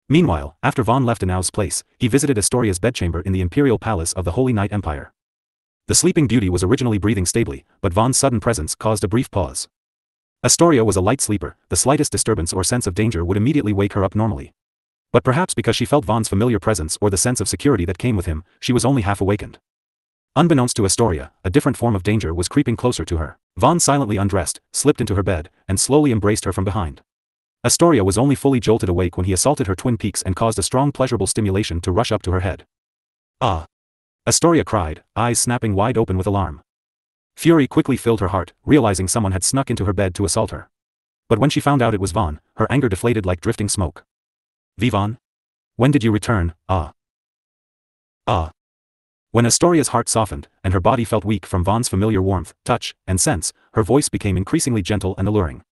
Meanwhile, after Vaan left Anao's place, he visited Astoria's bedchamber in the imperial palace of the Holy Night Empire. The sleeping beauty was originally breathing stably, but Vaan's sudden presence caused a brief pause. Astoria was a light sleeper, the slightest disturbance or sense of danger would immediately wake her up normally. But perhaps because she felt Vaan's familiar presence or the sense of security that came with him, she was only half awakened. Unbeknownst to Astoria, a different form of danger was creeping closer to her. Vaan silently undressed, slipped into her bed, and slowly embraced her from behind. Astoria was only fully jolted awake when he assaulted her twin peaks and caused a strong pleasurable stimulation to rush up to her head. Ah! Astoria cried, eyes snapping wide open with alarm. Fury quickly filled her heart, realizing someone had snuck into her bed to assault her. But when she found out it was Vaan, her anger deflated like drifting smoke. Vaan? When did you return? Ah! When Astoria's heart softened, and her body felt weak from Vaan's familiar warmth, touch, and sense, her voice became increasingly gentle and alluring.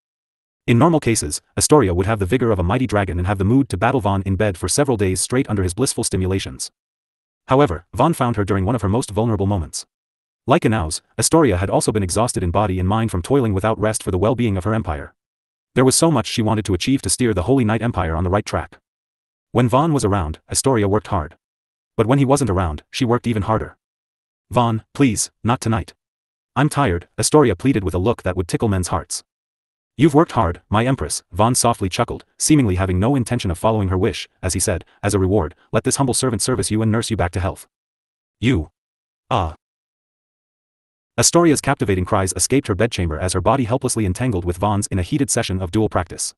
In normal cases, Astoria would have the vigor of a mighty dragon and have the mood to battle Vaan in bed for several days straight under his blissful stimulations. However, Vaan found her during one of her most vulnerable moments. Like Anao's, Astoria had also been exhausted in body and mind from toiling without rest for the well-being of her empire. There was so much she wanted to achieve to steer the Holy Night Empire on the right track. When Vaan was around, Astoria worked hard. But when he wasn't around, she worked even harder. Vaan, please, not tonight. I'm tired, Astoria pleaded with a look that would tickle men's hearts. You've worked hard, my empress, Vaan softly chuckled, seemingly having no intention of following her wish, as he said, as a reward, let this humble servant service you and nurse you back to health. You. Ah. Astoria's captivating cries escaped her bedchamber as her body helplessly entangled with Vaan's in a heated session of dual practice.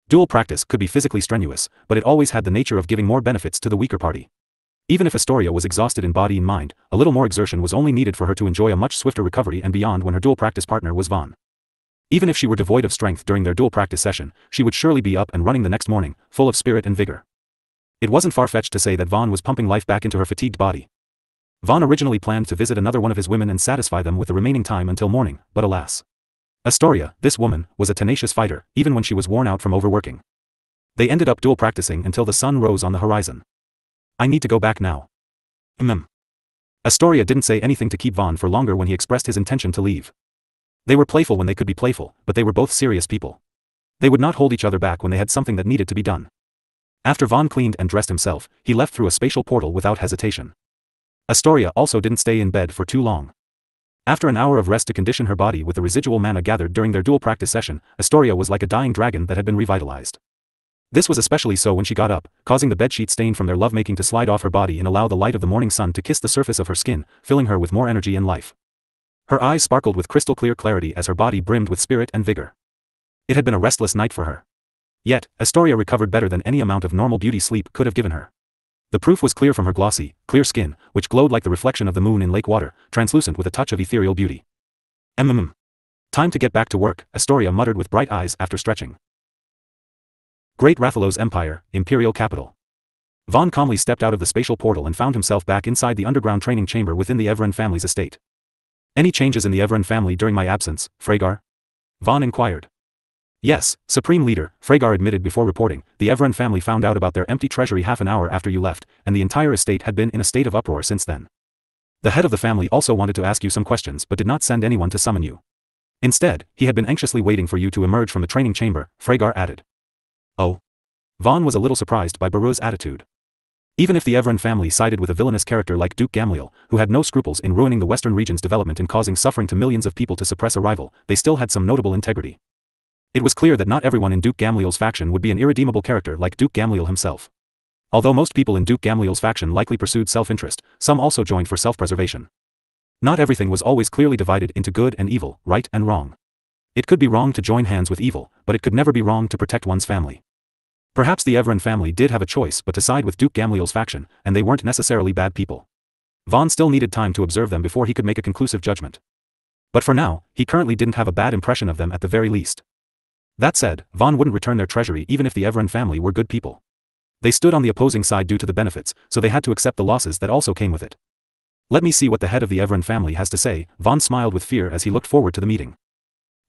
Dual practice could be physically strenuous, but it always had the nature of giving more benefits to the weaker party. Even if Astoria was exhausted in body and mind, a little more exertion was only needed for her to enjoy a much swifter recovery and beyond when her dual practice partner was Vaan. Even if she were devoid of strength during their dual practice session, she would surely be up and running the next morning, full of spirit and vigor. It wasn't far-fetched to say that Vaan was pumping life back into her fatigued body. Vaan originally planned to visit another one of his women and satisfy them with the remaining time until morning, but alas. Astoria, this woman, was a tenacious fighter, even when she was worn out from overworking. They ended up dual practicing until the sun rose on the horizon. I need to go back now. Astoria didn't say anything to keep Vaan for longer when he expressed his intention to leave. They were playful when they could be playful, but they were both serious people. They would not hold each other back when they had something that needed to be done. After Vaan cleaned and dressed himself, he left through a spatial portal without hesitation. Astoria also didn't stay in bed for too long. After an hour of rest to condition her body with the residual mana gathered during their dual practice session, Astoria was like a dying dragon that had been revitalized. This was especially so when she got up, causing the bedsheet stain from their lovemaking to slide off her body and allow the light of the morning sun to kiss the surface of her skin, filling her with more energy and life. Her eyes sparkled with crystal clear clarity as her body brimmed with spirit and vigor. It had been a restless night for her. Yet, Astoria recovered better than any amount of normal beauty sleep could have given her. The proof was clear from her glossy, clear skin, which glowed like the reflection of the moon in lake water, translucent with a touch of ethereal beauty. Time to get back to work, Astoria muttered with bright eyes after stretching. Great Rathalos Empire, Imperial Capital. Vaan calmly stepped out of the spatial portal and found himself back inside the underground training chamber within the Evran family's estate. Any changes in the Evran family during my absence, Frhagar? Vaan inquired. Yes, Supreme Leader, Frhagar admitted before reporting, the Evran family found out about their empty treasury half an hour after you left, and the entire estate had been in a state of uproar since then. The head of the family also wanted to ask you some questions but did not send anyone to summon you. Instead, he had been anxiously waiting for you to emerge from the training chamber, Frhagar added. Oh. Vaan was a little surprised by Barua's attitude. Even if the Evran family sided with a villainous character like Duke Gamliel, who had no scruples in ruining the Western region's development and causing suffering to millions of people to suppress a rival, they still had some notable integrity. It was clear that not everyone in Duke Gamliel's faction would be an irredeemable character like Duke Gamliel himself. Although most people in Duke Gamliel's faction likely pursued self-interest, some also joined for self-preservation. Not everything was always clearly divided into good and evil, right and wrong. It could be wrong to join hands with evil, but it could never be wrong to protect one's family. Perhaps the Evran family did have a choice but to side with Duke Gamliel's faction, and they weren't necessarily bad people. Vaan still needed time to observe them before he could make a conclusive judgment. But for now, he currently didn't have a bad impression of them at the very least. That said, Vaan wouldn't return their treasury even if the Evran family were good people. They stood on the opposing side due to the benefits, so they had to accept the losses that also came with it. Let me see what the head of the Evran family has to say, Vaan smiled with fear as he looked forward to the meeting.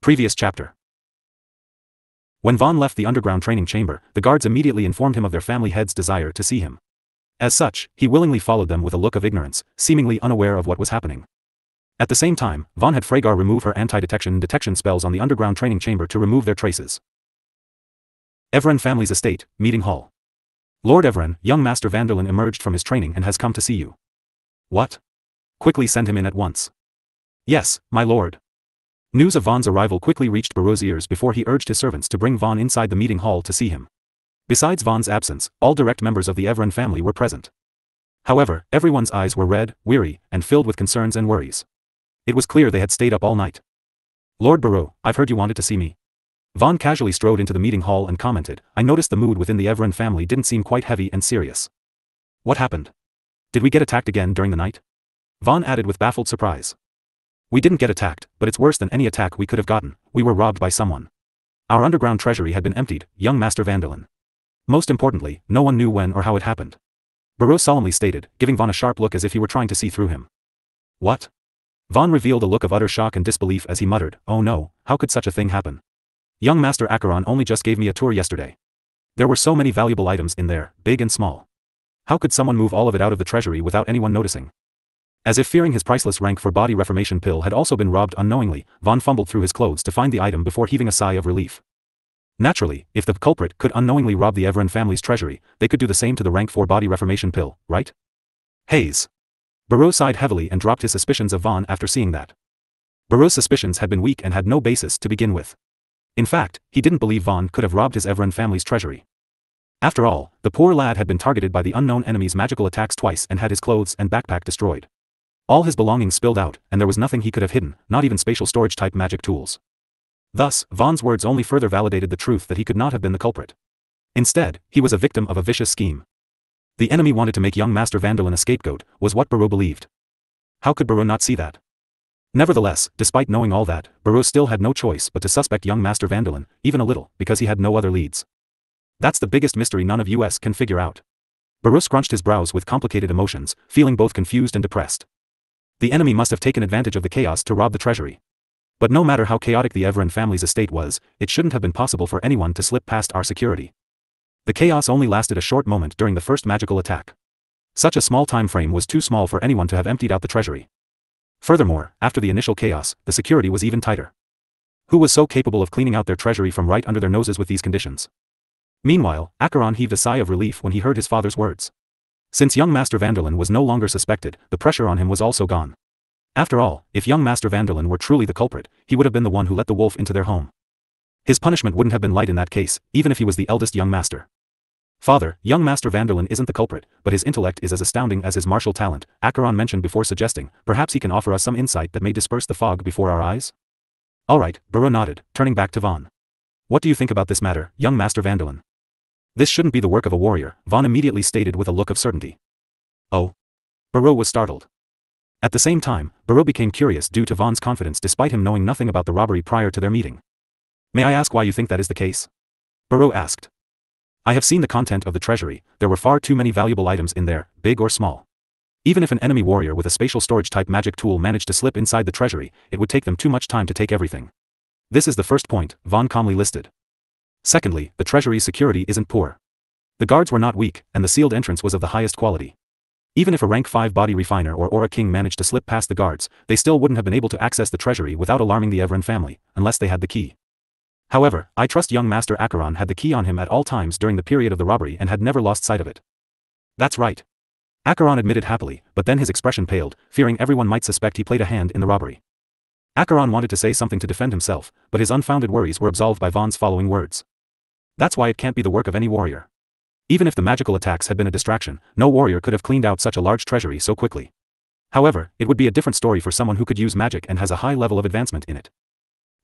Previous chapter. When Vaan left the underground training chamber, the guards immediately informed him of their family head's desire to see him. As such, he willingly followed them with a look of ignorance, seemingly unaware of what was happening. At the same time, Vaan had Frhagar remove her anti-detection and detection spells on the underground training chamber to remove their traces. Evran family's estate, meeting hall. Lord Evren, young Master Vanderlyn emerged from his training and has come to see you. What? Quickly send him in at once. Yes, my lord. News of Vaan's arrival quickly reached Barrow's ears before he urged his servants to bring Vaan inside the meeting hall to see him. Besides Vaan's absence, all direct members of the Evren family were present. However, everyone's eyes were red, weary, and filled with concerns and worries. It was clear they had stayed up all night. Lord Barrow, I've heard you wanted to see me. Vaan casually strode into the meeting hall and commented, I noticed the mood within the Evren family didn't seem quite heavy and serious. What happened? Did we get attacked again during the night? Vaan added with baffled surprise. We didn't get attacked, but it's worse than any attack we could have gotten. We were robbed by someone. Our underground treasury had been emptied, young Master Vanderlyn. Most importantly, no one knew when or how it happened. Barrow solemnly stated, giving Vaan a sharp look as if he were trying to see through him. What? Vaan revealed a look of utter shock and disbelief as he muttered, oh no, how could such a thing happen? Young Master Acheron only just gave me a tour yesterday. There were so many valuable items in there, big and small. How could someone move all of it out of the treasury without anyone noticing? As if fearing his priceless rank for body reformation pill had also been robbed unknowingly, Vaan fumbled through his clothes to find the item before heaving a sigh of relief. Naturally, if the culprit could unknowingly rob the Evren family's treasury, they could do the same to the rank 4 body reformation pill, right? Haze. Barrow sighed heavily and dropped his suspicions of Vaan after seeing that. Barrow's suspicions had been weak and had no basis to begin with. In fact, he didn't believe Vaan could have robbed his Evren family's treasury. After all, the poor lad had been targeted by the unknown enemy's magical attacks twice and had his clothes and backpack destroyed. All his belongings spilled out, and there was nothing he could have hidden, not even spatial storage-type magic tools. Thus, Vaan's words only further validated the truth that he could not have been the culprit. Instead, he was a victim of a vicious scheme. The enemy wanted to make young Master Vanderlyn a scapegoat, was what Barrow believed. How could Barrow not see that? Nevertheless, despite knowing all that, Barrow still had no choice but to suspect young Master Vanderlyn, even a little, because he had no other leads. That's the biggest mystery none of us can figure out. Barrow scrunched his brows with complicated emotions, feeling both confused and depressed. The enemy must have taken advantage of the chaos to rob the treasury. But no matter how chaotic the Evren family's estate was, it shouldn't have been possible for anyone to slip past our security. The chaos only lasted a short moment during the first magical attack. Such a small time frame was too small for anyone to have emptied out the treasury. Furthermore, after the initial chaos, the security was even tighter. Who was so capable of cleaning out their treasury from right under their noses with these conditions? Meanwhile, Acheron heaved a sigh of relief when he heard his father's words. Since young Master Vanderlyn was no longer suspected, the pressure on him was also gone. After all, if young Master Vanderlyn were truly the culprit, he would have been the one who let the wolf into their home. His punishment wouldn't have been light in that case, even if he was the eldest young master. Father, young Master Vanderlyn isn't the culprit, but his intellect is as astounding as his martial talent, Acheron mentioned before suggesting, perhaps he can offer us some insight that may disperse the fog before our eyes? Alright, Barrow nodded, turning back to Vaan. What do you think about this matter, young Master Vanderlyn? This shouldn't be the work of a warrior, Vaan immediately stated with a look of certainty. Oh? Barrow was startled. At the same time, Barrow became curious due to Vaan's confidence despite him knowing nothing about the robbery prior to their meeting. May I ask why you think that is the case? Barrow asked. I have seen the content of the treasury, there were far too many valuable items in there, big or small. Even if an enemy warrior with a spatial storage-type magic tool managed to slip inside the treasury, it would take them too much time to take everything. This is the first point, Vaan calmly listed. Secondly, the treasury's security isn't poor. The guards were not weak, and the sealed entrance was of the highest quality. Even if a rank 5 body refiner or aura king managed to slip past the guards, they still wouldn't have been able to access the treasury without alarming the Evren family, unless they had the key. However, I trust young Master Acheron had the key on him at all times during the period of the robbery and had never lost sight of it. That's right. Acheron admitted happily, but then his expression paled, fearing everyone might suspect he played a hand in the robbery. Acheron wanted to say something to defend himself, but his unfounded worries were absolved by Vaan's following words. That's why it can't be the work of any warrior. Even if the magical attacks had been a distraction, no warrior could have cleaned out such a large treasury so quickly. However, it would be a different story for someone who could use magic and has a high level of advancement in it.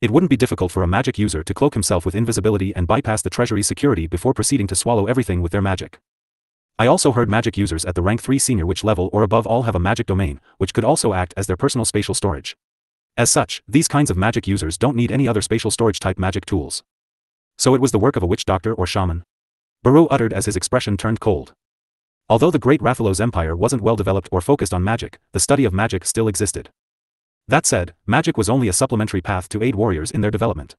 It wouldn't be difficult for a magic user to cloak himself with invisibility and bypass the treasury's security before proceeding to swallow everything with their magic. I also heard magic users at the rank 3 senior witch level or above all have a magic domain, which could also act as their personal spatial storage. As such, these kinds of magic users don't need any other spatial storage type magic tools. So it was the work of a witch doctor or shaman? Barrow uttered as his expression turned cold. Although the great Rathalos Empire wasn't well developed or focused on magic, the study of magic still existed. That said, magic was only a supplementary path to aid warriors in their development.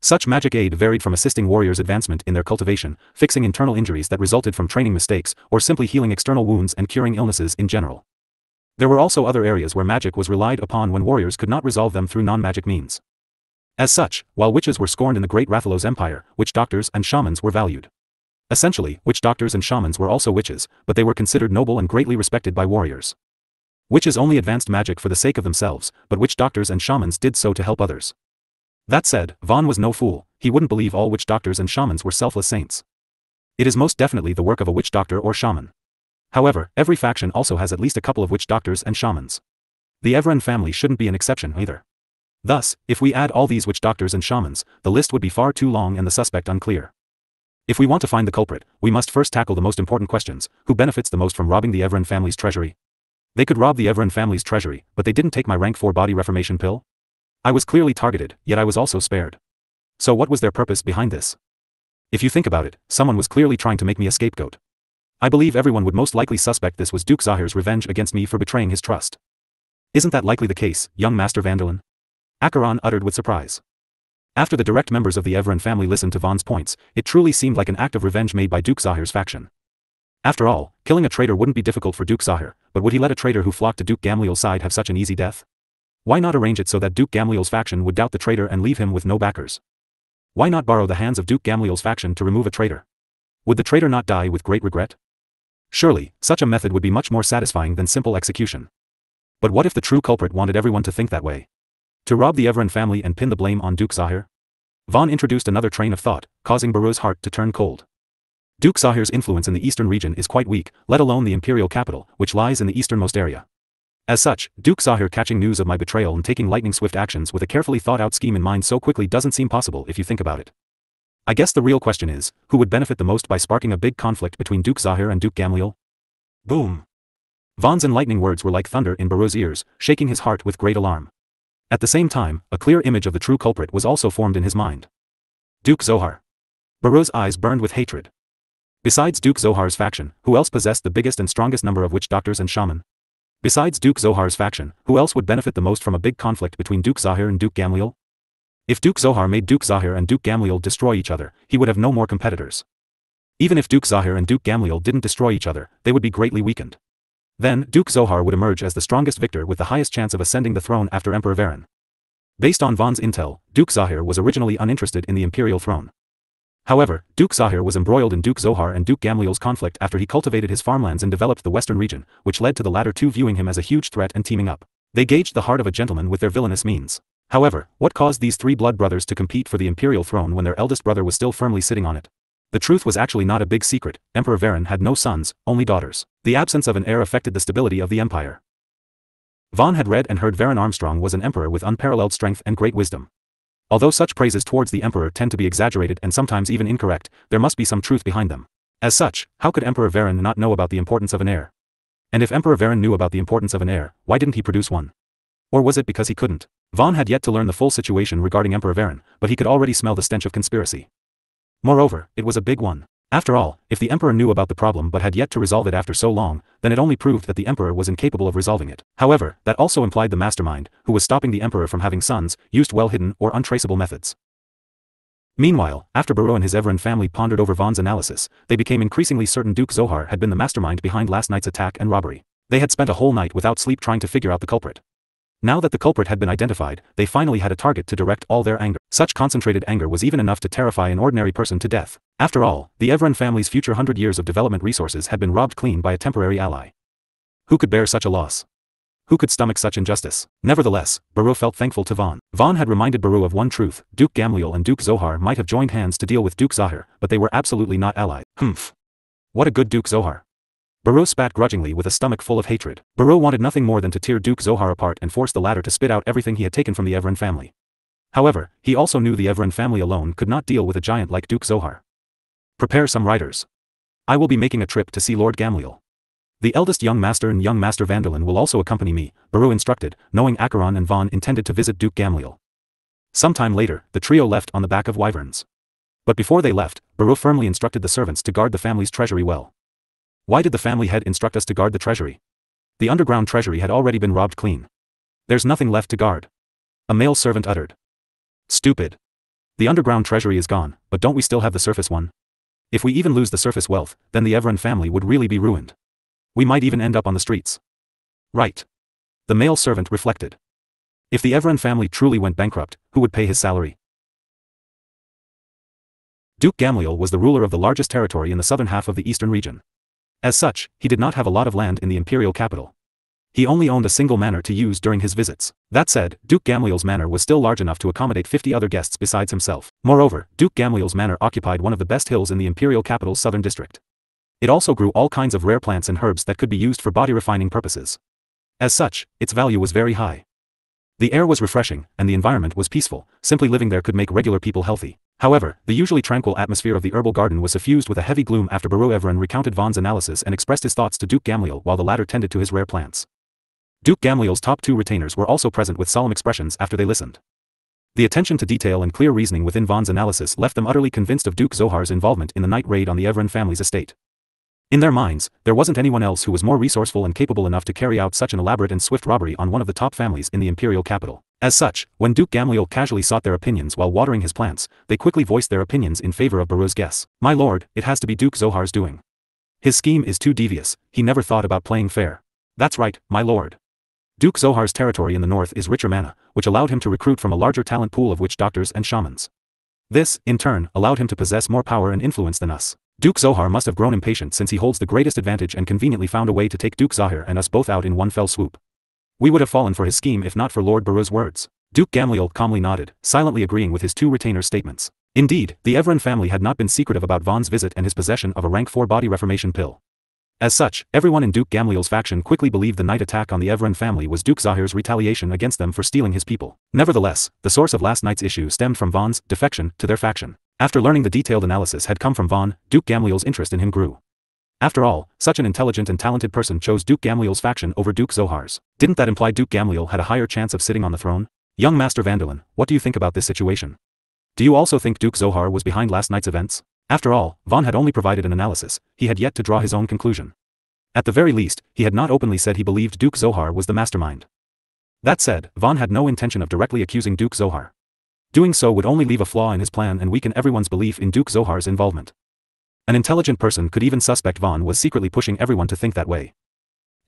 Such magic aid varied from assisting warriors' advancement in their cultivation, fixing internal injuries that resulted from training mistakes, or simply healing external wounds and curing illnesses in general. There were also other areas where magic was relied upon when warriors could not resolve them through non-magic means. As such, while witches were scorned in the great Rathalos Empire, witch doctors and shamans were valued. Essentially, witch doctors and shamans were also witches, but they were considered noble and greatly respected by warriors. Witches only advanced magic for the sake of themselves, but witch doctors and shamans did so to help others. That said, Vaan was no fool. He wouldn't believe all witch doctors and shamans were selfless saints. It is most definitely the work of a witch doctor or shaman. However, every faction also has at least a couple of witch doctors and shamans. The Vaan family shouldn't be an exception either. Thus, if we add all these witch doctors and shamans, the list would be far too long and the suspect unclear. If we want to find the culprit, we must first tackle the most important questions. Who benefits the most from robbing the Vaan family's treasury? They could rob the Vaan family's treasury, but they didn't take my rank 4 body reformation pill? I was clearly targeted, yet I was also spared. So what was their purpose behind this? If you think about it, someone was clearly trying to make me a scapegoat. I believe everyone would most likely suspect this was Duke Zahir's revenge against me for betraying his trust. Isn't that likely the case, young Master Vandalin? Acheron uttered with surprise. After the direct members of the Vaan family listened to Vaan's points, it truly seemed like an act of revenge made by Duke Zahir's faction. After all, killing a traitor wouldn't be difficult for Duke Zahir, but would he let a traitor who flocked to Duke Gamliel's side have such an easy death? Why not arrange it so that Duke Gamliel's faction would doubt the traitor and leave him with no backers? Why not borrow the hands of Duke Gamliel's faction to remove a traitor? Would the traitor not die with great regret? Surely, such a method would be much more satisfying than simple execution. But what if the true culprit wanted everyone to think that way? To rob the Vaan family and pin the blame on Duke Zahir? Vaan introduced another train of thought, causing Baru's heart to turn cold. Duke Zahir's influence in the eastern region is quite weak, let alone the imperial capital, which lies in the easternmost area. As such, Duke Zahir catching news of my betrayal and taking lightning-swift actions with a carefully thought-out scheme in mind so quickly doesn't seem possible if you think about it. I guess the real question is, who would benefit the most by sparking a big conflict between Duke Zahir and Duke Gamliel? Boom! Vaan's enlightening words were like thunder in Baru's ears, shaking his heart with great alarm. At the same time, a clear image of the true culprit was also formed in his mind. Duke Zohar. Baru's eyes burned with hatred. Besides Duke Zohar's faction, who else possessed the biggest and strongest number of witch doctors and shaman? Besides Duke Zohar's faction, who else would benefit the most from a big conflict between Duke Zahir and Duke Gamliel? If Duke Zohar made Duke Zahir and Duke Gamliel destroy each other, he would have no more competitors. Even if Duke Zahir and Duke Gamliel didn't destroy each other, they would be greatly weakened. Then, Duke Zohar would emerge as the strongest victor with the highest chance of ascending the throne after Emperor Vaan. Based on Vaan's intel, Duke Zahir was originally uninterested in the imperial throne. However, Duke Zahir was embroiled in Duke Zohar and Duke Gamliel's conflict after he cultivated his farmlands and developed the western region, which led to the latter two viewing him as a huge threat and teaming up. They gauged the heart of a gentleman with their villainous means. However, what caused these three blood brothers to compete for the imperial throne when their eldest brother was still firmly sitting on it? The truth was actually not a big secret. Emperor Vaan had no sons, only daughters. The absence of an heir affected the stability of the empire. Vaan had read and heard Vaan Armstrong was an emperor with unparalleled strength and great wisdom. Although such praises towards the emperor tend to be exaggerated and sometimes even incorrect, there must be some truth behind them. As such, how could Emperor Vaan not know about the importance of an heir? And if Emperor Vaan knew about the importance of an heir, why didn't he produce one? Or was it because he couldn't? Vaan had yet to learn the full situation regarding Emperor Vaan, but he could already smell the stench of conspiracy. Moreover, it was a big one. After all, if the emperor knew about the problem but had yet to resolve it after so long, then it only proved that the emperor was incapable of resolving it. However, that also implied the mastermind, who was stopping the emperor from having sons, used well-hidden or untraceable methods. Meanwhile, after Baru and his Vaan family pondered over Vaan's analysis, they became increasingly certain Duke Zohar had been the mastermind behind last night's attack and robbery. They had spent a whole night without sleep trying to figure out the culprit. Now that the culprit had been identified, they finally had a target to direct all their anger. Such concentrated anger was even enough to terrify an ordinary person to death. After all, the Vaan family's future 100 years of development resources had been robbed clean by a temporary ally. Who could bear such a loss? Who could stomach such injustice? Nevertheless, Baru felt thankful to Vaan. Vaan had reminded Baru of one truth: Duke Gamliel and Duke Zohar might have joined hands to deal with Duke Zahir, but they were absolutely not allies. Humph. What a good Duke Zohar. Baru spat grudgingly with a stomach full of hatred. Baru wanted nothing more than to tear Duke Zohar apart and force the latter to spit out everything he had taken from the Vaan family. However, he also knew the Vaan family alone could not deal with a giant like Duke Zohar. Prepare some riders. I will be making a trip to see Lord Gamliel. The eldest young master and young Master Vandalin will also accompany me, Baru instructed, knowing Acheron and Vaan intended to visit Duke Gamliel. Sometime later, the trio left on the back of wyverns. But before they left, Baru firmly instructed the servants to guard the family's treasury well. Why did the family head instruct us to guard the treasury? The underground treasury had already been robbed clean. There's nothing left to guard. A male servant uttered. Stupid. The underground treasury is gone, but don't we still have the surface one? If we even lose the surface wealth, then the Vaan family would really be ruined. We might even end up on the streets. Right. The male servant reflected. If the Vaan family truly went bankrupt, who would pay his salary? Duke Gamliel was the ruler of the largest territory in the southern half of the eastern region. As such, he did not have a lot of land in the imperial capital. He only owned a single manor to use during his visits. That said, Duke Gamliel's manor was still large enough to accommodate 50 other guests besides himself. Moreover, Duke Gamliel's manor occupied one of the best hills in the imperial capital's southern district. It also grew all kinds of rare plants and herbs that could be used for body refining purposes. As such, its value was very high. The air was refreshing, and the environment was peaceful. Simply living there could make regular people healthy. However, the usually tranquil atmosphere of the herbal garden was suffused with a heavy gloom after Baru Evren recounted Vaan's analysis and expressed his thoughts to Duke Gamliel while the latter tended to his rare plants. Duke Gamliel's top 2 retainers were also present with solemn expressions after they listened. The attention to detail and clear reasoning within Vaan's analysis left them utterly convinced of Duke Zohar's involvement in the night raid on the Evren family's estate. In their minds, there wasn't anyone else who was more resourceful and capable enough to carry out such an elaborate and swift robbery on one of the top families in the imperial capital. As such, when Duke Gamliel casually sought their opinions while watering his plants, they quickly voiced their opinions in favor of Baru's guess. "My lord, it has to be Duke Zohar's doing. His scheme is too devious, he never thought about playing fair." "That's right, my lord. Duke Zohar's territory in the north is richer mana, which allowed him to recruit from a larger talent pool of witch doctors and shamans. This, in turn, allowed him to possess more power and influence than us. Duke Zohar must have grown impatient since he holds the greatest advantage and conveniently found a way to take Duke Zahir and us both out in one fell swoop. We would have fallen for his scheme if not for Lord Baru's words." Duke Gamliel calmly nodded, silently agreeing with his 2 retainers' statements. Indeed, the Evren family had not been secretive about Vaan's visit and his possession of a rank 4 body reformation pill. As such, everyone in Duke Gamliel's faction quickly believed the night attack on the Evren family was Duke Zahir's retaliation against them for stealing his people. Nevertheless, the source of last night's issue stemmed from Vaan's defection to their faction. After learning the detailed analysis had come from Vaan, Duke Gamliel's interest in him grew. After all, such an intelligent and talented person chose Duke Gamliel's faction over Duke Zohar's. Didn't that imply Duke Gamliel had a higher chance of sitting on the throne? Young Master Vanderlyn, what do you think about this situation? Do you also think Duke Zohar was behind last night's events? After all, Vaan had only provided an analysis, he had yet to draw his own conclusion. At the very least, he had not openly said he believed Duke Zohar was the mastermind. That said, Vaan had no intention of directly accusing Duke Zohar. Doing so would only leave a flaw in his plan and weaken everyone's belief in Duke Zohar's involvement. An intelligent person could even suspect Vaan was secretly pushing everyone to think that way.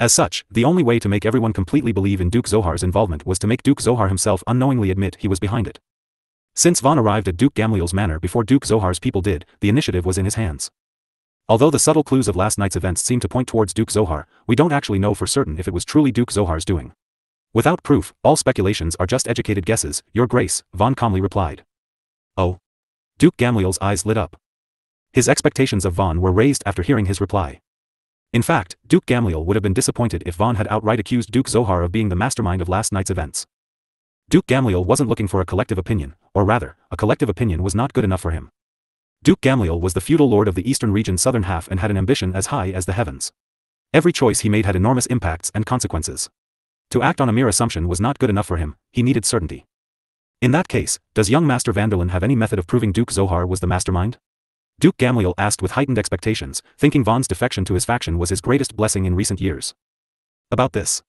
As such, the only way to make everyone completely believe in Duke Zohar's involvement was to make Duke Zohar himself unknowingly admit he was behind it. Since Vaan arrived at Duke Gamliel's manor before Duke Zohar's people did, the initiative was in his hands. Although the subtle clues of last night's events seem to point towards Duke Zohar, we don't actually know for certain if it was truly Duke Zohar's doing. Without proof, all speculations are just educated guesses, Your Grace, Vaan calmly replied. Oh. Duke Gamliel's eyes lit up. His expectations of Vaan were raised after hearing his reply. In fact, Duke Gamliel would have been disappointed if Vaan had outright accused Duke Zohar of being the mastermind of last night's events. Duke Gamliel wasn't looking for a collective opinion, or rather, a collective opinion was not good enough for him. Duke Gamliel was the feudal lord of the eastern region's southern half and had an ambition as high as the heavens. Every choice he made had enormous impacts and consequences. To act on a mere assumption was not good enough for him, he needed certainty. In that case, does young Master Vanderlyn have any method of proving Duke Zohar was the mastermind? Duke Gamliel asked with heightened expectations, thinking Vaan's defection to his faction was his greatest blessing in recent years. About this.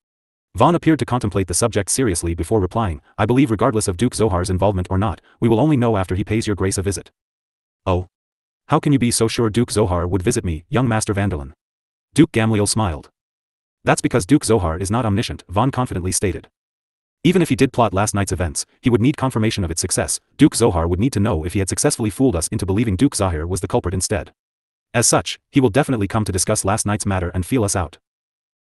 Vaan appeared to contemplate the subject seriously before replying, I believe regardless of Duke Zohar's involvement or not, we will only know after he pays your grace a visit. Oh. How can you be so sure Duke Zohar would visit me, young Master Vanderlyn? Duke Gamliel smiled. That's because Duke Zohar is not omniscient, Vaan confidently stated. Even if he did plot last night's events, he would need confirmation of its success. Duke Zohar would need to know if he had successfully fooled us into believing Duke Zahir was the culprit instead. As such, he will definitely come to discuss last night's matter and feel us out.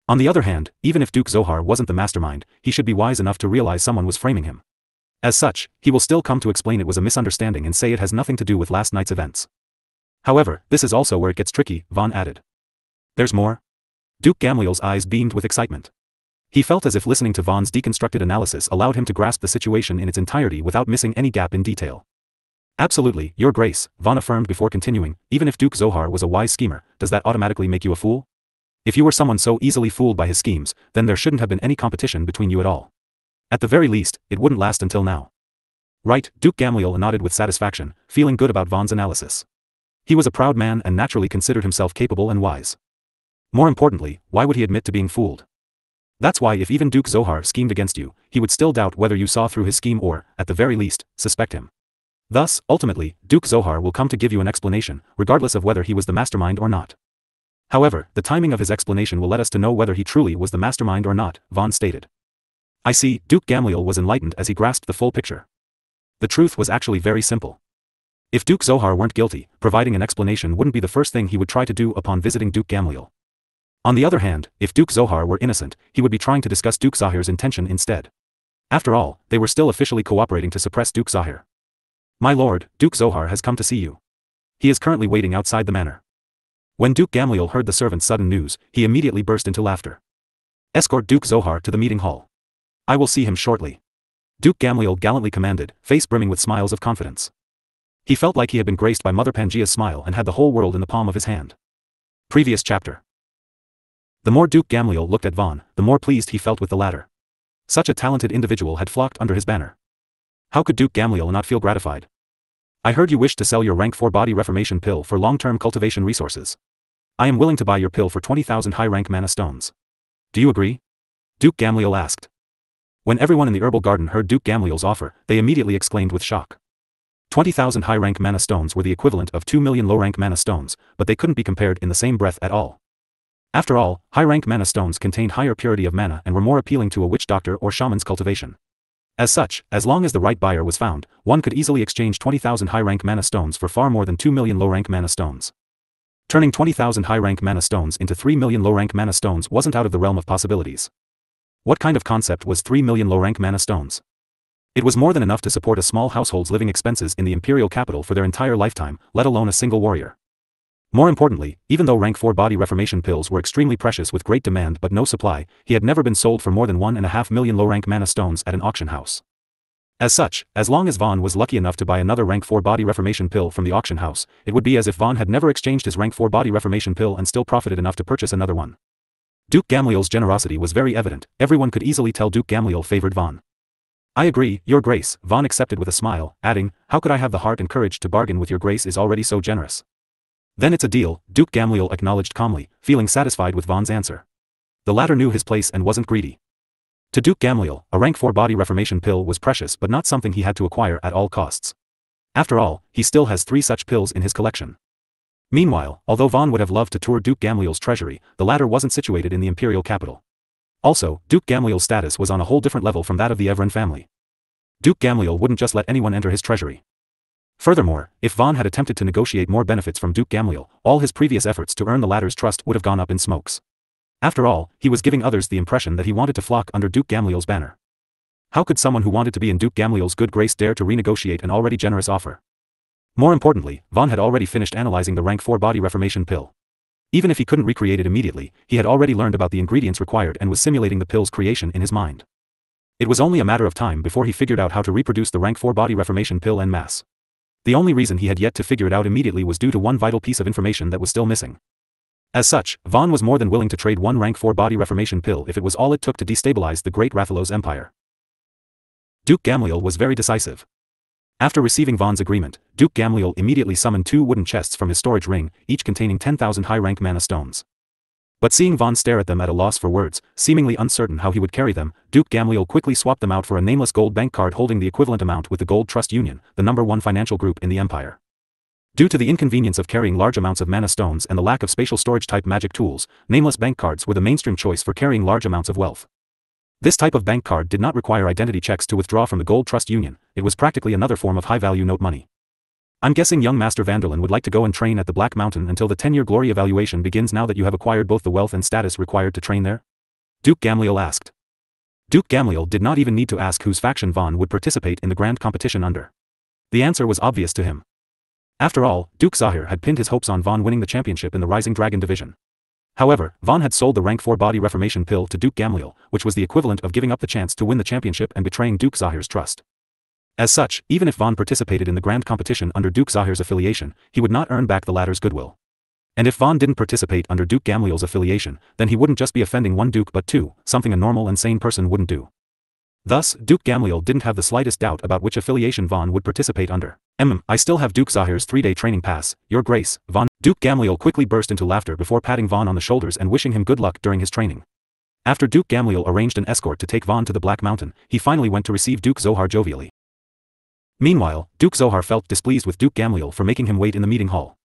On the other hand, even if Duke Zohar wasn't the mastermind, he should be wise enough to realize someone was framing him. As such, he will still come to explain it was a misunderstanding and say it has nothing to do with last night's events. However, this is also where it gets tricky, Vaan added. There's more? Duke Gamliel's eyes beamed with excitement. He felt as if listening to Vaan's deconstructed analysis allowed him to grasp the situation in its entirety without missing any gap in detail. Absolutely, Your Grace, Vaan affirmed before continuing, even if Duke Zohar was a wise schemer, does that automatically make you a fool? If you were someone so easily fooled by his schemes, then there shouldn't have been any competition between you at all. At the very least, it wouldn't last until now. Right, Duke Gamliel nodded with satisfaction, feeling good about Vaan's analysis. He was a proud man and naturally considered himself capable and wise. More importantly, why would he admit to being fooled? That's why if even Duke Zohar schemed against you, he would still doubt whether you saw through his scheme or, at the very least, suspect him. Thus, ultimately, Duke Zohar will come to give you an explanation, regardless of whether he was the mastermind or not. However, the timing of his explanation will let us to know whether he truly was the mastermind or not, Vaan stated. I see, Duke Gamliel was enlightened as he grasped the full picture. The truth was actually very simple. If Duke Zohar weren't guilty, providing an explanation wouldn't be the first thing he would try to do upon visiting Duke Gamliel. On the other hand, if Duke Zohar were innocent, he would be trying to discuss Duke Zahir's intention instead. After all, they were still officially cooperating to suppress Duke Zahir. "My lord, Duke Zohar has come to see you. He is currently waiting outside the manor." When Duke Gamliel heard the servant's sudden news, he immediately burst into laughter. "Escort Duke Zohar to the meeting hall. I will see him shortly," Duke Gamliel gallantly commanded, face brimming with smiles of confidence. He felt like he had been graced by Mother Pangaea's smile and had the whole world in the palm of his hand. Previous chapter. The more Duke Gamliel looked at Vaan, the more pleased he felt with the latter. Such a talented individual had flocked under his banner. How could Duke Gamliel not feel gratified? "I heard you wished to sell your rank 4 body reformation pill for long-term cultivation resources. I am willing to buy your pill for 20,000 high-rank mana stones. Do you agree?" Duke Gamliel asked. When everyone in the herbal garden heard Duke Gamliel's offer, they immediately exclaimed with shock. 20,000 high-rank mana stones were the equivalent of 2 million low-rank mana stones, but they couldn't be compared in the same breath at all. After all, high-rank mana stones contained higher purity of mana and were more appealing to a witch doctor or shaman's cultivation. As such, as long as the right buyer was found, one could easily exchange 20,000 high-rank mana stones for far more than 2 million low-rank mana stones. Turning 20,000 high-rank mana stones into 3 million low-rank mana stones wasn't out of the realm of possibilities. What kind of concept was 3 million low-rank mana stones? It was more than enough to support a small household's living expenses in the imperial capital for their entire lifetime, let alone a single warrior. More importantly, even though rank 4 body reformation pills were extremely precious with great demand but no supply, he had never been sold for more than 1.5 million low-rank mana stones at an auction house. As such, as long as Vaan was lucky enough to buy another rank 4 body reformation pill from the auction house, it would be as if Vaan had never exchanged his rank 4 body reformation pill and still profited enough to purchase another one. Duke Gamliel's generosity was very evident. Everyone could easily tell Duke Gamliel favored Vaan. "I agree, your grace," Vaan accepted with a smile, adding, "How could I have the heart and courage to bargain with your grace is already so generous." "Then it's a deal," Duke Gamliel acknowledged calmly, feeling satisfied with Vaan's answer. The latter knew his place and wasn't greedy. To Duke Gamliel, a rank 4 body reformation pill was precious but not something he had to acquire at all costs. After all, he still has 3 such pills in his collection. Meanwhile, although Vaan would have loved to tour Duke Gamliel's treasury, the latter wasn't situated in the imperial capital. Also, Duke Gamliel's status was on a whole different level from that of the Evren family. Duke Gamliel wouldn't just let anyone enter his treasury. Furthermore, if Vaan had attempted to negotiate more benefits from Duke Gamliel, all his previous efforts to earn the latter's trust would have gone up in smokes. After all, he was giving others the impression that he wanted to flock under Duke Gamliel's banner. How could someone who wanted to be in Duke Gamliel's good grace dare to renegotiate an already generous offer? More importantly, Vaan had already finished analyzing the rank 4 body reformation pill. Even if he couldn't recreate it immediately, he had already learned about the ingredients required and was simulating the pill's creation in his mind. It was only a matter of time before he figured out how to reproduce the rank 4 body reformation pill en masse. The only reason he had yet to figure it out immediately was due to one vital piece of information that was still missing. As such, Vaan was more than willing to trade one rank 4 body reformation pill if it was all it took to destabilize the great Rathalos empire. Duke Gamliel was very decisive. After receiving Vaan's agreement, Duke Gamliel immediately summoned 2 wooden chests from his storage ring, each containing 10,000 high-rank mana stones. But seeing Vaan stare at them at a loss for words, seemingly uncertain how he would carry them, Duke Gamliel quickly swapped them out for a nameless gold bank card holding the equivalent amount with the Gold Trust Union, the #1 financial group in the empire. Due to the inconvenience of carrying large amounts of mana stones and the lack of spatial storage-type magic tools, nameless bank cards were the mainstream choice for carrying large amounts of wealth. This type of bank card did not require identity checks to withdraw from the Gold Trust Union. It was practically another form of high-value note money. "I'm guessing young Master Vanderlyn would like to go and train at the Black Mountain until the 10-year glory evaluation begins now that you have acquired both the wealth and status required to train there?" Duke Gamliel asked. Duke Gamliel did not even need to ask whose faction Vaan would participate in the grand competition under. The answer was obvious to him. After all, Duke Zahir had pinned his hopes on Vaan winning the championship in the Rising Dragon division. However, Vaan had sold the rank 4 body reformation pill to Duke Gamliel, which was the equivalent of giving up the chance to win the championship and betraying Duke Zahir's trust. As such, even if Vaan participated in the grand competition under Duke Zahir's affiliation, he would not earn back the latter's goodwill. And if Vaan didn't participate under Duke Gamliel's affiliation, then he wouldn't just be offending one Duke but 2, something a normal and sane person wouldn't do. Thus, Duke Gamliel didn't have the slightest doubt about which affiliation Vaan would participate under. I still have Duke Zahir's 3-day training pass, your grace, Vaan." Duke Gamliel quickly burst into laughter before patting Vaan on the shoulders and wishing him good luck during his training. After Duke Gamliel arranged an escort to take Vaan to the Black Mountain, he finally went to receive Duke Zohar jovially. Meanwhile, Duke Zohar felt displeased with Duke Gamliel for making him wait in the meeting hall.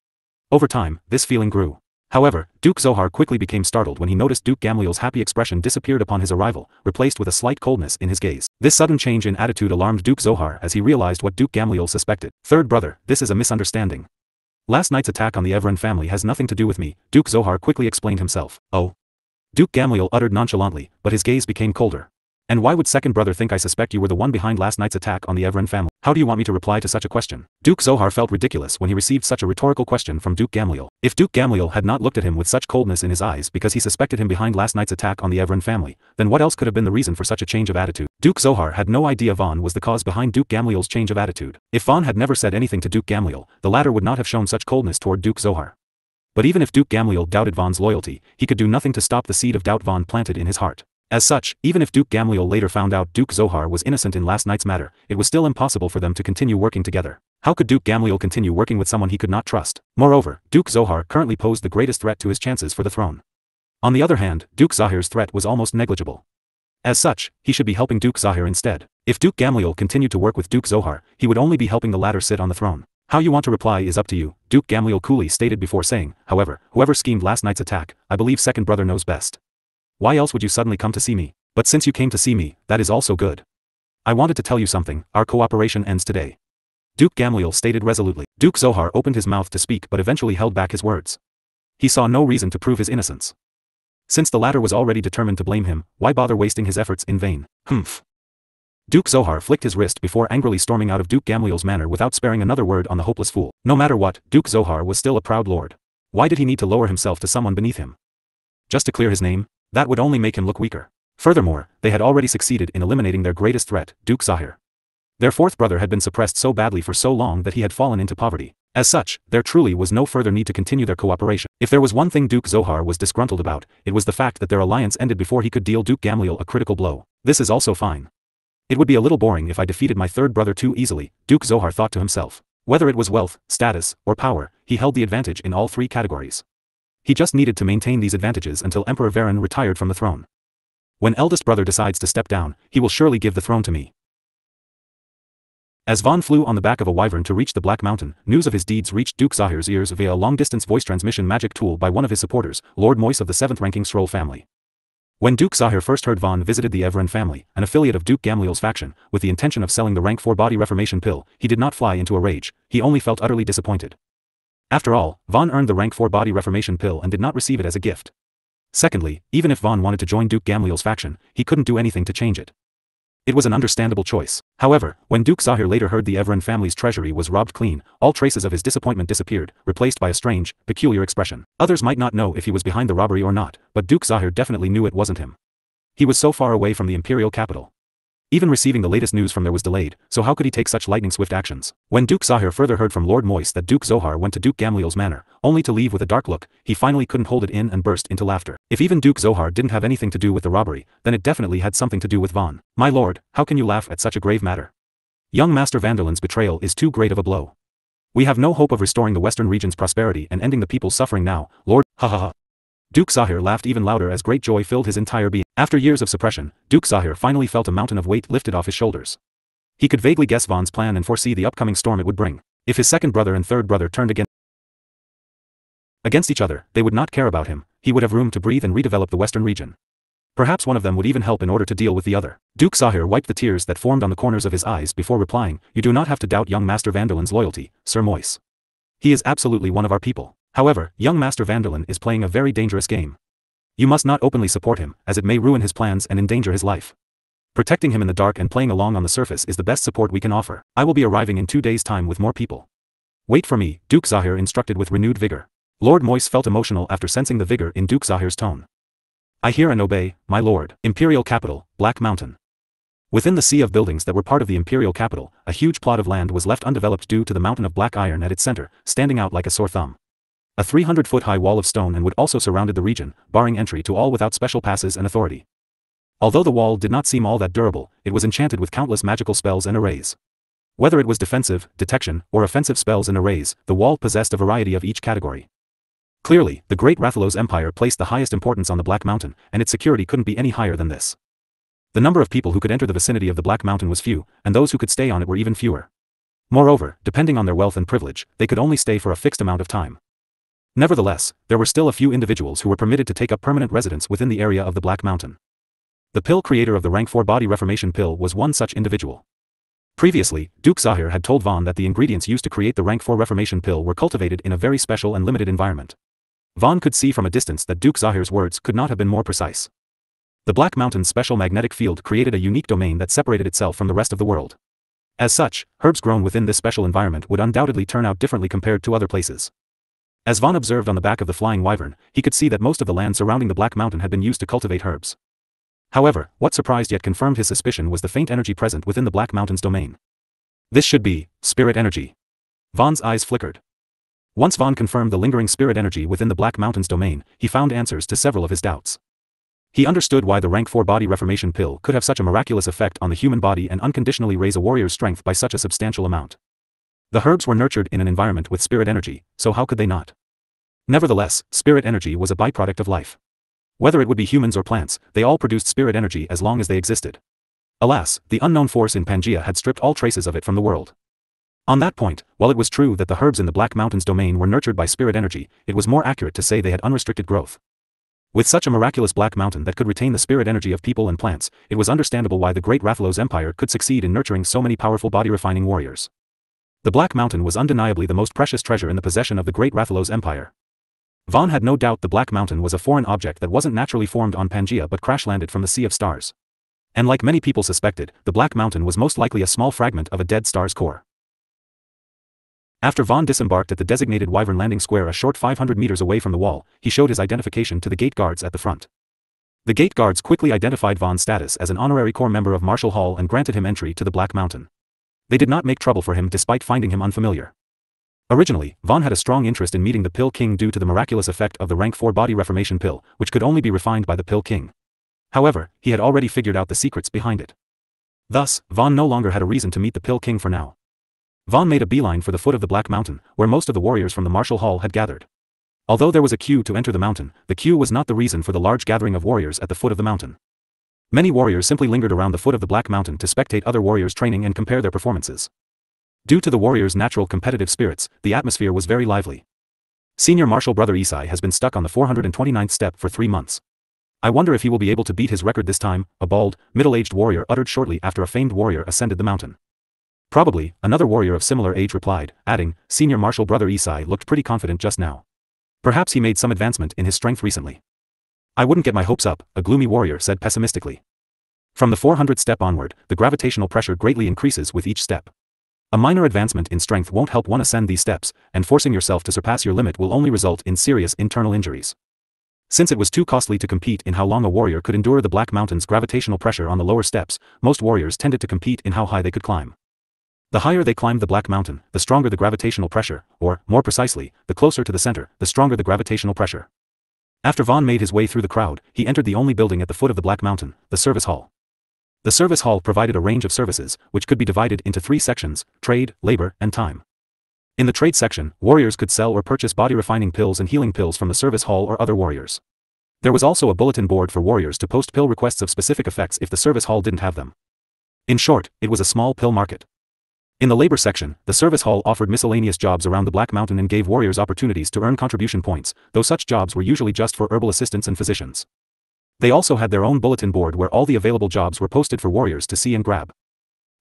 Over time, this feeling grew. However, Duke Zohar quickly became startled when he noticed Duke Gamliel's happy expression disappeared upon his arrival, replaced with a slight coldness in his gaze. This sudden change in attitude alarmed Duke Zohar as he realized what Duke Gamliel suspected. "Third brother, this is a misunderstanding. Last night's attack on the Evren family has nothing to do with me," Duke Zohar quickly explained himself. "Oh?" Duke Gamliel uttered nonchalantly, but his gaze became colder. "And why would second brother think I suspect you were the one behind last night's attack on the Evren family? How do you want me to reply to such a question?" Duke Zohar felt ridiculous when he received such a rhetorical question from Duke Gamliel. If Duke Gamliel had not looked at him with such coldness in his eyes because he suspected him behind last night's attack on the Evren family, then what else could have been the reason for such a change of attitude? Duke Zohar had no idea Vaan was the cause behind Duke Gamliel's change of attitude. If Vaan had never said anything to Duke Gamliel, the latter would not have shown such coldness toward Duke Zohar. But even if Duke Gamliel doubted Vaan's loyalty, he could do nothing to stop the seed of doubt Vaan planted in his heart. As such, even if Duke Gamliel later found out Duke Zohar was innocent in last night's matter, it was still impossible for them to continue working together. How could Duke Gamliel continue working with someone he could not trust? Moreover, Duke Zohar currently posed the greatest threat to his chances for the throne. On the other hand, Duke Zahir's threat was almost negligible. As such, he should be helping Duke Zahir instead. If Duke Gamliel continued to work with Duke Zohar, he would only be helping the latter sit on the throne. "How you want to reply is up to you," Duke Gamliel coolly stated before saying, "However, whoever schemed last night's attack, I believe second brother knows best. Why else would you suddenly come to see me? But since you came to see me, that is also good. I wanted to tell you something, our cooperation ends today," Duke Gamliel stated resolutely. Duke Zohar opened his mouth to speak but eventually held back his words. He saw no reason to prove his innocence. Since the latter was already determined to blame him, why bother wasting his efforts in vain? Humph. Duke Zohar flicked his wrist before angrily storming out of Duke Gamliel's manor without sparing another word on the hopeless fool. No matter what, Duke Zohar was still a proud lord. Why did he need to lower himself to someone beneath him? Just to clear his name? That would only make him look weaker. Furthermore, they had already succeeded in eliminating their greatest threat, Duke Zahir. Their fourth brother had been suppressed so badly for so long that he had fallen into poverty. As such, there truly was no further need to continue their cooperation. If there was one thing Duke Zohar was disgruntled about, it was the fact that their alliance ended before he could deal Duke Gamliel a critical blow. This is also fine. It would be a little boring if I defeated my third brother too easily, Duke Zohar thought to himself. Whether it was wealth, status, or power, he held the advantage in all three categories. He just needed to maintain these advantages until Emperor Vaan retired from the throne. When eldest brother decides to step down, he will surely give the throne to me. As Vaan flew on the back of a wyvern to reach the Black Mountain, news of his deeds reached Duke Zahir's ears via a long-distance voice transmission magic tool by one of his supporters, Lord Moise of the 7th-ranking Scroll family. When Duke Zahir first heard Vaan visited the Evren family, an affiliate of Duke Gamliel's faction, with the intention of selling the rank 4 body reformation pill, he did not fly into a rage, he only felt utterly disappointed. After all, Vaan earned the rank 4 body reformation pill and did not receive it as a gift. Secondly, even if Vaan wanted to join Duke Gamliel's faction, he couldn't do anything to change it. It was an understandable choice. However, when Duke Zahir later heard the Evren family's treasury was robbed clean, all traces of his disappointment disappeared, replaced by a strange, peculiar expression. Others might not know if he was behind the robbery or not, but Duke Zahir definitely knew it wasn't him. He was so far away from the imperial capital. Even receiving the latest news from there was delayed, so how could he take such lightning-swift actions? When Duke Zahir further heard from Lord Moise that Duke Zohar went to Duke Gamliel's manor, only to leave with a dark look, he finally couldn't hold it in and burst into laughter. If even Duke Zohar didn't have anything to do with the robbery, then it definitely had something to do with Vaan. My lord, how can you laugh at such a grave matter? Young Master Vanderland's betrayal is too great of a blow. We have no hope of restoring the western region's prosperity and ending the people's suffering now, Lord. Ha ha ha. Duke Zahir laughed even louder as great joy filled his entire being. After years of suppression, Duke Zahir finally felt a mountain of weight lifted off his shoulders. He could vaguely guess Vaan's plan and foresee the upcoming storm it would bring. If his second brother and third brother turned against each other, they would not care about him, he would have room to breathe and redevelop the western region. Perhaps one of them would even help in order to deal with the other. Duke Zahir wiped the tears that formed on the corners of his eyes before replying, "You do not have to doubt young Master Vanderland's loyalty, Sir Moise. He is absolutely one of our people. However, young Master Vanderland is playing a very dangerous game. You must not openly support him, as it may ruin his plans and endanger his life. Protecting him in the dark and playing along on the surface is the best support we can offer. I will be arriving in 2 days' time with more people. Wait for me," Duke Zahir instructed with renewed vigor. Lord Moise felt emotional after sensing the vigor in Duke Zahir's tone. "I hear and obey, my lord." Imperial capital, Black Mountain. Within the sea of buildings that were part of the imperial capital, a huge plot of land was left undeveloped due to the mountain of black iron at its center, standing out like a sore thumb. A 300-foot-high wall of stone and wood also surrounded the region, barring entry to all without special passes and authority. Although the wall did not seem all that durable, it was enchanted with countless magical spells and arrays. Whether it was defensive, detection, or offensive spells and arrays, the wall possessed a variety of each category. Clearly, the great Rathalos Empire placed the highest importance on the Black Mountain, and its security couldn't be any higher than this. The number of people who could enter the vicinity of the Black Mountain was few, and those who could stay on it were even fewer. Moreover, depending on their wealth and privilege, they could only stay for a fixed amount of time. Nevertheless, there were still a few individuals who were permitted to take up permanent residence within the area of the Black Mountain. The pill creator of the rank 4 body reformation pill was one such individual. Previously, Duke Zahir had told Vaan that the ingredients used to create the rank 4 reformation pill were cultivated in a very special and limited environment. Vaan could see from a distance that Duke Zahir's words could not have been more precise. The Black Mountain's special magnetic field created a unique domain that separated itself from the rest of the world. As such, herbs grown within this special environment would undoubtedly turn out differently compared to other places. As Vaan observed on the back of the flying wyvern, he could see that most of the land surrounding the Black Mountain had been used to cultivate herbs. However, what surprised yet confirmed his suspicion was the faint energy present within the Black Mountain's domain. This should be spirit energy. Vaan's eyes flickered. Once Vaan confirmed the lingering spirit energy within the Black Mountain's domain, he found answers to several of his doubts. He understood why the rank 4 body reformation pill could have such a miraculous effect on the human body and unconditionally raise a warrior's strength by such a substantial amount. The herbs were nurtured in an environment with spirit energy, so how could they not? Nevertheless, spirit energy was a byproduct of life. Whether it would be humans or plants, they all produced spirit energy as long as they existed. Alas, the unknown force in Pangaea had stripped all traces of it from the world. On that point, while it was true that the herbs in the Black Mountain's domain were nurtured by spirit energy, it was more accurate to say they had unrestricted growth. With such a miraculous Black Mountain that could retain the spirit energy of people and plants, it was understandable why the great Rathalos Empire could succeed in nurturing so many powerful body-refining warriors. The Black Mountain was undeniably the most precious treasure in the possession of the great Rathalos Empire. Vaan had no doubt the Black Mountain was a foreign object that wasn't naturally formed on Pangaea but crash-landed from the Sea of Stars. And like many people suspected, the Black Mountain was most likely a small fragment of a dead star's core. After Vaan disembarked at the designated Wyvern landing square a short 500 meters away from the wall, he showed his identification to the gate guards at the front. The gate guards quickly identified Vaan's status as an honorary corps member of Martial Hall and granted him entry to the Black Mountain. They did not make trouble for him despite finding him unfamiliar. Originally, Vaan had a strong interest in meeting the Pill King due to the miraculous effect of the rank 4 body reformation pill, which could only be refined by the Pill King. However, he had already figured out the secrets behind it. Thus, Vaan no longer had a reason to meet the Pill King for now. Vaan made a beeline for the foot of the Black Mountain, where most of the warriors from the Martial Hall had gathered. Although there was a queue to enter the mountain, the queue was not the reason for the large gathering of warriors at the foot of the mountain. Many warriors simply lingered around the foot of the Black Mountain to spectate other warriors training and compare their performances. Due to the warriors' natural competitive spirits, the atmosphere was very lively. Senior Martial Brother Isai has been stuck on the 429th step for 3 months. I wonder if he will be able to beat his record this time, a bald, middle-aged warrior uttered shortly after a famed warrior ascended the mountain. Probably, another warrior of similar age replied, adding, Senior Martial Brother Isai looked pretty confident just now. Perhaps he made some advancement in his strength recently. I wouldn't get my hopes up, a gloomy warrior said pessimistically. From the 400th step onward, the gravitational pressure greatly increases with each step. A minor advancement in strength won't help one ascend these steps, and forcing yourself to surpass your limit will only result in serious internal injuries. Since it was too costly to compete in how long a warrior could endure the Black Mountain's gravitational pressure on the lower steps, most warriors tended to compete in how high they could climb. The higher they climbed the Black Mountain, the stronger the gravitational pressure, or, more precisely, the closer to the center, the stronger the gravitational pressure. After Vaan made his way through the crowd, he entered the only building at the foot of the Black Mountain, the Service Hall. The Service Hall provided a range of services, which could be divided into 3 sections: trade, labor, and time. In the trade section, warriors could sell or purchase body-refining pills and healing pills from the Service Hall or other warriors. There was also a bulletin board for warriors to post pill requests of specific effects if the Service Hall didn't have them. In short, it was a small pill market. In the labor section, the Service Hall offered miscellaneous jobs around the Black Mountain and gave warriors opportunities to earn contribution points, though such jobs were usually just for herbal assistants and physicians. They also had their own bulletin board where all the available jobs were posted for warriors to see and grab.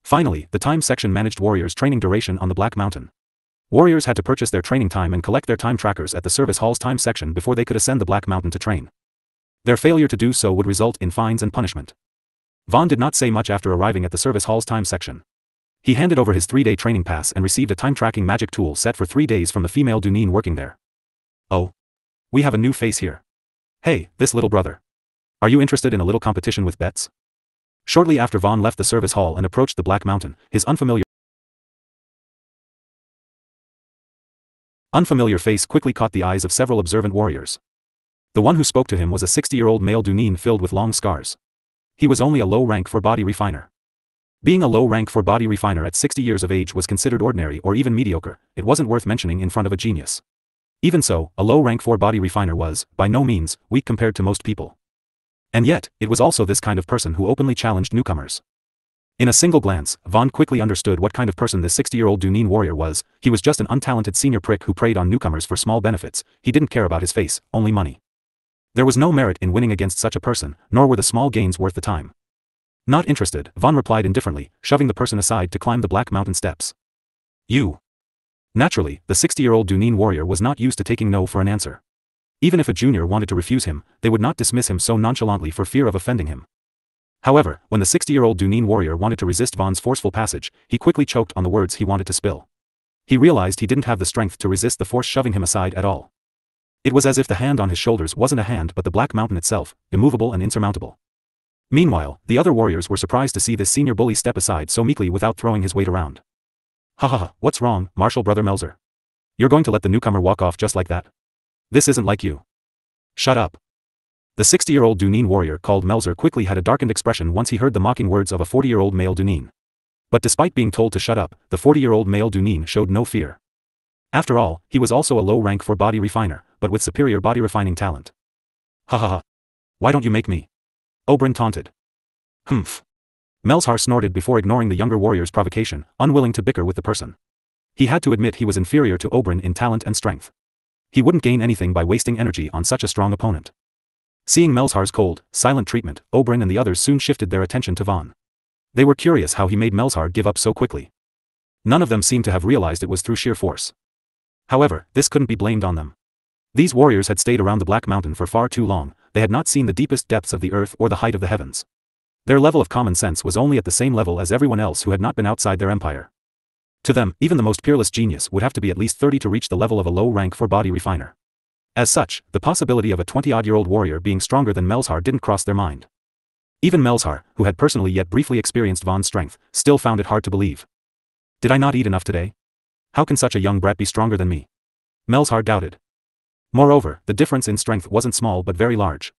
Finally, the time section managed warriors' training duration on the Black Mountain. Warriors had to purchase their training time and collect their time trackers at the Service Hall's time section before they could ascend the Black Mountain to train. Their failure to do so would result in fines and punishment. Vaan did not say much after arriving at the Service Hall's time section. He handed over his 3-day training pass and received a time-tracking magic tool set for 3 days from the female Dunin working there. Oh. We have a new face here. Hey, this little brother. Are you interested in a little competition with bets? Shortly after Vaan left the Service Hall and approached the Black Mountain, his unfamiliar face quickly caught the eyes of several observant warriors. The one who spoke to him was a 60-year-old male Dunin filled with long scars. He was only a low rank for body refiner. Being a low rank for body refiner at 60 years of age was considered ordinary or even mediocre. It wasn't worth mentioning in front of a genius. Even so, a low rank for body refiner was, by no means, weak compared to most people. And yet, it was also this kind of person who openly challenged newcomers. In a single glance, Vaan quickly understood what kind of person this 60-year-old Dunin warrior was. He was just an untalented senior prick who preyed on newcomers for small benefits. He didn't care about his face, only money. There was no merit in winning against such a person, nor were the small gains worth the time. Not interested, Vaan replied indifferently, shoving the person aside to climb the black mountain steps. You. Naturally, the 60-year-old Dunin warrior was not used to taking no for an answer. Even if a junior wanted to refuse him, they would not dismiss him so nonchalantly for fear of offending him. However, when the 60-year-old Dunin warrior wanted to resist Vaan's forceful passage, he quickly choked on the words he wanted to spill. He realized he didn't have the strength to resist the force shoving him aside at all. It was as if the hand on his shoulders wasn't a hand but the black mountain itself, immovable and insurmountable. Meanwhile, the other warriors were surprised to see this senior bully step aside so meekly without throwing his weight around. Ha ha ha, what's wrong, Marshal Brother Melzer? You're going to let the newcomer walk off just like that? This isn't like you. Shut up. The 60-year-old Dunin warrior called Melzer quickly had a darkened expression once he heard the mocking words of a 40-year-old male Dunin. But despite being told to shut up, the 40-year-old male Dunin showed no fear. After all, he was also a low rank for body refiner, but with superior body refining talent. Ha ha ha. Why don't you make me? Oberyn taunted. Humph. Melzar snorted before ignoring the younger warrior's provocation, unwilling to bicker with the person. He had to admit he was inferior to Oberyn in talent and strength. He wouldn't gain anything by wasting energy on such a strong opponent. Seeing Melzar's cold, silent treatment, Oberyn and the others soon shifted their attention to Vaan. They were curious how he made Melzar give up so quickly. None of them seemed to have realized it was through sheer force. However, this couldn't be blamed on them. These warriors had stayed around the Black Mountain for far too long. They had not seen the deepest depths of the earth or the height of the heavens. Their level of common sense was only at the same level as everyone else who had not been outside their empire. To them, even the most peerless genius would have to be at least 30 to reach the level of a low rank for body refiner. As such, the possibility of a 20-odd-year-old warrior being stronger than Melzar didn't cross their mind. Even Melzar, who had personally yet briefly experienced Vaan's strength, still found it hard to believe. Did I not eat enough today? How can such a young brat be stronger than me? Melzar doubted. Moreover, the difference in strength wasn't small but very large.